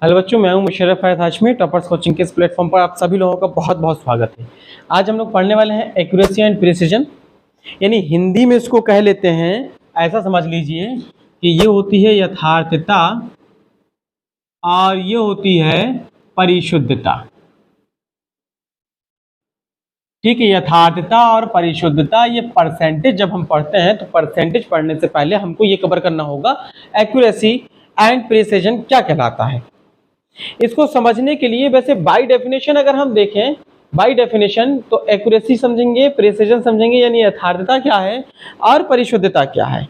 Hello बच्चों, मैं हूं मुशर्रफ फैज हाशमी। टॉपर्स कोचिंग के इस प्लेटफॉर्म पर आप सभी लोगों का बहुत बहुत स्वागत है। आज हम लोग पढ़ने वाले हैं एक्यूरेसी एंड प्रिसिजन, यानी हिंदी में इसको कह लेते हैं, ऐसा समझ लीजिए कि ये होती है यथार्थता और ये होती है परिशुद्धता। ठीक है, यथार्थता और परिशुद्धता, ये परसेंटेज जब हम पढ़ते हैं तो परसेंटेज पढ़ने से पहले हमको ये कवर करना होगा एक्यूरेसी एंड प्रिसिजन क्या कहलाता है। इसको समझने के लिए वैसे बाय डेफिनेशन अगर हम देखें, बाय डेफिनेशन तो एक्यूरेसी समझेंगे, प्रिसिजन समझेंगे, यानी यथार्थता क्या है और परिशुद्धता क्या है।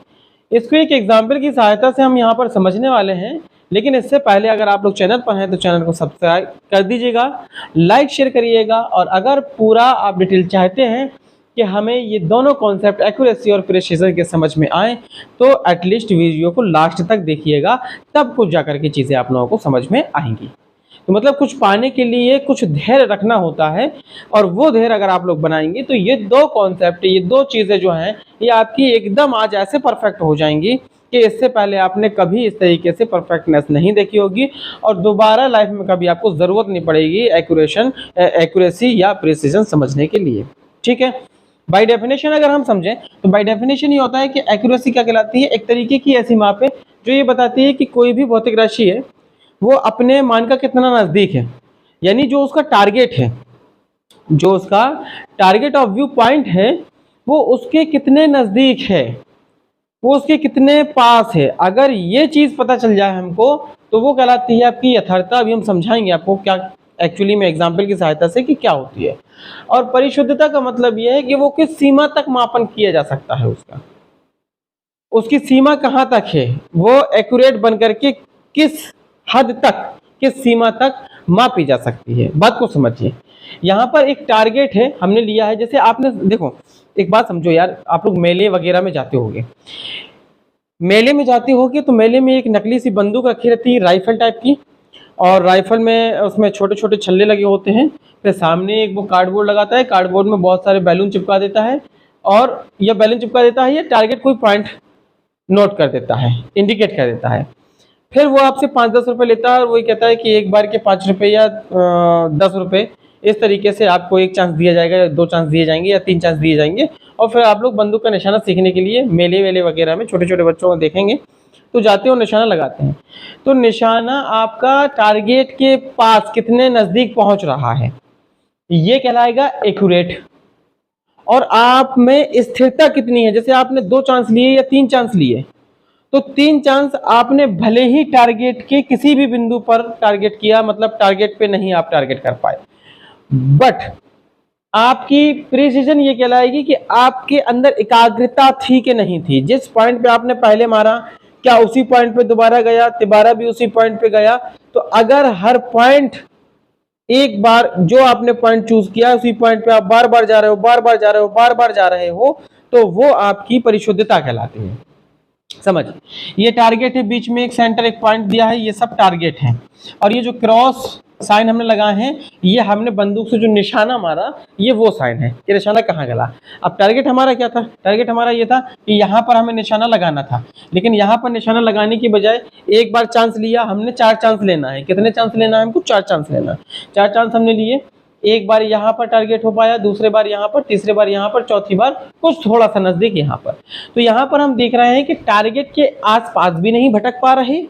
इसको एक एग्जाम्पल की सहायता से हम यहाँ पर समझने वाले हैं। लेकिन इससे पहले अगर आप लोग चैनल पर हैं तो चैनल को सब्सक्राइब कर दीजिएगा, लाइक शेयर करिएगा, और अगर पूरा आप डिटेल चाहते हैं कि हमें ये दोनों कॉन्सेप्ट एक्यूरेसी और प्रिसिजन के समझ में आए तो एटलीस्ट वीडियो को लास्ट तक देखिएगा, तब कुछ जाकर के चीज़ें आप लोगों को समझ में आएंगी। तो मतलब कुछ पाने के लिए कुछ धैर्य रखना होता है, और वो धैर्य अगर आप लोग बनाएंगे तो ये दो कॉन्सेप्ट, ये दो चीज़ें जो हैं, ये आपकी एकदम आज ऐसे परफेक्ट हो जाएंगी कि इससे पहले आपने कभी इस तरीके से परफेक्टनेस नहीं देखी होगी, और दोबारा लाइफ में कभी आपको ज़रूरत नहीं पड़ेगी एक्यूरेसी या प्रिसिजन समझने के लिए। ठीक है, बाय डेफिनेशन अगर हम समझें तो बाय डेफिनेशन ये होता है कि एक्यूरेसी क्या कहलाती है, एक तरीके की ऐसी माप है जो ये बताती है कि कोई भी भौतिक राशि है वो अपने मान का कितना नज़दीक है, यानी जो उसका टारगेट है, जो उसका टारगेट ऑफ व्यू पॉइंट है, वो उसके कितने नज़दीक है, वो उसके कितने पास है। अगर ये चीज़ पता चल जाए हमको तो वो कहलाती है आपकी यथार्थता। अभी हम समझाएंगे आपको क्या एक्चुअली में एग्जाम्पल की सहायता से कि क्या होती है। और परिशुद्धता का मतलब यह है कि वो किस सीमा तक मापन किया जा सकता है, उसकी सीमा कहाँ तक है, वो एक्यूरेट बन करके किस हद तक, किस सीमा तक मापी जा सकती है। बात को समझिए, यहाँ पर एक टारगेट है हमने लिया है। जैसे आपने देखो, एक बात समझो यार, आप लोग मेले वगैरह में जाते होंगे, मेले में जाते होगे तो मेले में एक नकली सी बंदूक रखी रहती है, राइफल टाइप की, और राइफल में उसमें छोटे छोटे छल्ले लगे होते हैं। फिर सामने एक वो कार्डबोर्ड लगाता है, कार्डबोर्ड में बहुत सारे बैलून चिपका देता है, और यह बैलून चिपका देता है, ये टारगेट कोई पॉइंट नोट कर देता है, इंडिकेट कर देता है। फिर वो आपसे 5-10 रुपये लेता है, और वही कहता है कि एक बार के 5 रुपये या 10 रुपये, इस तरीके से आपको एक चांस दिया जाएगा, या 2 चांस दिए जाएंगे, या 3 चांस दिए जाएंगे। और फिर आप लोग बंदूक का निशाना सीखने के लिए मेले वेले वगैरह में छोटे छोटे बच्चों को देखेंगे तो जाते हो, निशाना लगाते हैं। तो निशाना आपका टारगेट के पास कितने नज़दीक पहुंच रहा है, ये कहलाएगा एक्यूरेट। और आप में स्थिरता कितनी है, जैसे आपने 2 चांस लिए या 3 चांस लिए, तो 3 चांस आपने भले ही टारगेट के किसी भी बिंदु पर टारगेट किया, मतलब टारगेट पे नहीं आप टारगेट कर पाए, बट आपकी प्रिसिजन ये कहलाएगी कि आपके अंदर एकाग्रता थी कि नहीं थी। जिस पॉइंट पे आपने पहले मारा, क्या उसी पॉइंट पे दोबारा गया, दोबारा भी उसी पॉइंट पे गया। तो अगर हर पॉइंट, एक बार जो आपने पॉइंट चूज किया उसी पॉइंट पे आप बार बार जा रहे हो, बार बार जा रहे हो, बार बार जा रहे हो, तो वो आपकी परिशुद्धता कहलाती है। समझ, ये टारगेट है, बीच में एक सेंटर, एक पॉइंट दिया है, ये सब टारगेट है। और ये जो क्रॉस साइन हमने लगाए हैं, ये हमने बंदूक से जो निशाना मारा, ये वो साइन है कि निशाना कहाँ गला। अब टारगेट हमारा क्या था, टारगेट हमारा ये था कि यहाँ पर हमें निशाना लगाना था, लेकिन यहाँ पर निशाना लगाने की बजाय एक बार चांस लिया हमने, 4 चांस लेना है। कितने चांस लेना है हमको? 4 चांस लेना है। 4 चांस हमने लिए, एक बार यहाँ पर टारगेट हो पाया, दूसरे बार यहाँ पर, तीसरे बार यहाँ पर, चौथी बार कुछ थोड़ा सा नजदीक यहाँ पर। तो यहाँ पर हम देख रहे हैं कि टारगेट के आसपास भी नहीं भटक पा रहे,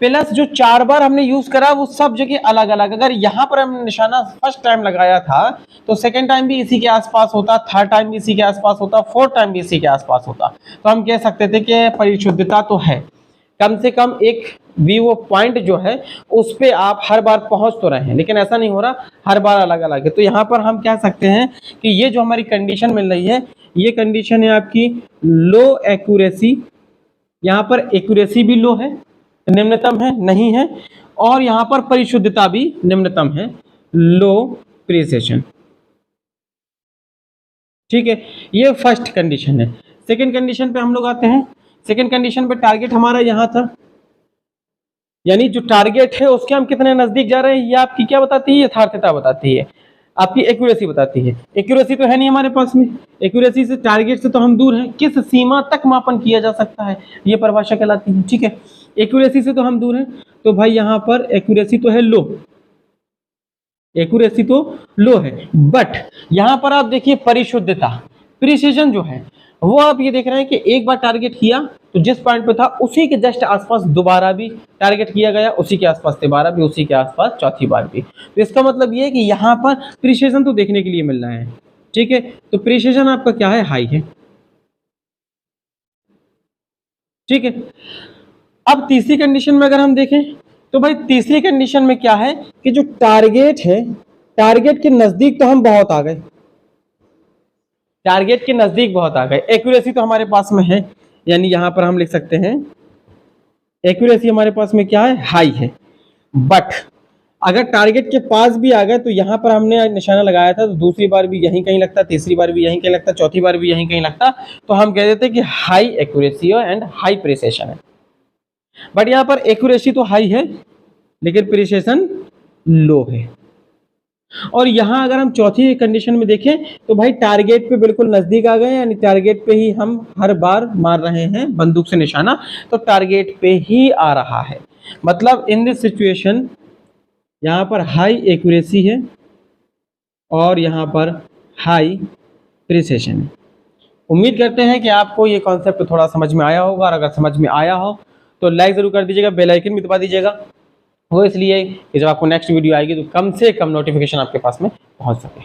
प्लस जो 4 बार हमने यूज करा वो सब जगह अलग अलग। अगर यहाँ पर हमने निशाना फर्स्ट टाइम लगाया था तो सेकंड टाइम भी इसी के आसपास होता, थर्ड टाइम भी इसी के आसपास होता, फोर्थ टाइम भी इसी के आसपास होता। तो हम कह सकते थे कि परिशुद्धता तो है, कम से कम एक व्यू पॉइंट जो है उस पे आप हर बार पहुंच तो रहे हैं, लेकिन ऐसा नहीं हो रहा, हर बार अलग अलग है। तो यहाँ पर हम कह सकते हैं कि ये जो हमारी कंडीशन मिल रही है, ये कंडीशन है आपकी लो एक्यूरेसी। यहाँ पर एक्यूरेसी भी लो है, निम्नतम है, नहीं है, और यहाँ पर परिशुद्धता भी निम्नतम है, लो प्रिसिजन। ठीक है, ये फर्स्ट कंडीशन है। सेकंड कंडीशन पे हम लोग आते हैं। सेकंड कंडीशन पे टारगेट हमारा यहाँ था, यानी जो टारगेट है उसके हम कितने नजदीक जा रहे हैं, ये आपकी क्या बताती है, यथार्थता बताती है। आपकी एक्यूरेसी बताती है। एक्यूरेसी तो है नहीं हमारे पास में, एक्यूरेसी से टारगेट से तो हम दूर हैं, किस सीमा तक मापन किया जा सकता है ये परिभाषा कहलाती है। ठीक है, एक्यूरेसी से तो हम दूर हैं, तो भाई यहाँ पर एक्यूरेसी तो है लो, एक्यूरेसी तो लो है, बट यहाँ पर आप देखिए परिशुद्धता, प्रिसीजन जो है वो आप ये देख रहे हैं कि एक बार टारगेट किया तो जिस पॉइंट पे था उसी के जस्ट आसपास दोबारा भी टारगेट किया गया, उसी के आसपास दोबारा भी, उसी के आसपास चौथी बार भी। तो इसका मतलब ये है कि यहाँ पर प्रिसीजन तो देखने के लिए मिल रहा है। ठीक है, तो प्रिसीजन आपका क्या है, हाई है। ठीक है, अब तीसरी कंडीशन में अगर हम देखें तो भाई तीसरी कंडीशन में क्या है कि जो टारगेट है, टारगेट के नजदीक तो हम बहुत आ गए, टारगेट के नजदीक बहुत आ गए, एक्यूरेसी तो हमारे पास में है, यानी यहां पर हम लिख सकते हैं एक्यूरेसी हमारे पास में क्या है, हाई है। बट अगर टारगेट के पास भी आ गए तो यहां पर हमने निशाना लगाया था तो दूसरी बार भी यहीं कहीं लगता, तीसरी बार भी यहीं कहीं लगता, चौथी बार भी यहीं कहीं लगता, तो हम कह देते कि high accuracy and high precision है। बट यहां पर एक्यूरेसी तो हाई है लेकिन प्रिसिशन लो है। और यहां अगर हम चौथी कंडीशन में देखें तो भाई टारगेट पे बिल्कुल नजदीक आ गए, यानी टारगेट पे ही हम हर बार मार रहे हैं बंदूक से निशाना, तो टारगेट पे ही आ रहा है। मतलब इन दिस सिचुएशन यहां पर हाई एक्यूरेसी है और यहां पर हाई प्रिसिशन है। उम्मीद करते हैं कि आपको ये कॉन्सेप्ट थोड़ा समझ में आया होगा, और अगर समझ में आया हो तो लाइक जरूर कर दीजिएगा, बेल आइकन भी दबा दीजिएगा, वो इसलिए कि जब आपको नेक्स्ट वीडियो आएगी तो कम से कम नोटिफिकेशन आपके पास में पहुंच सके।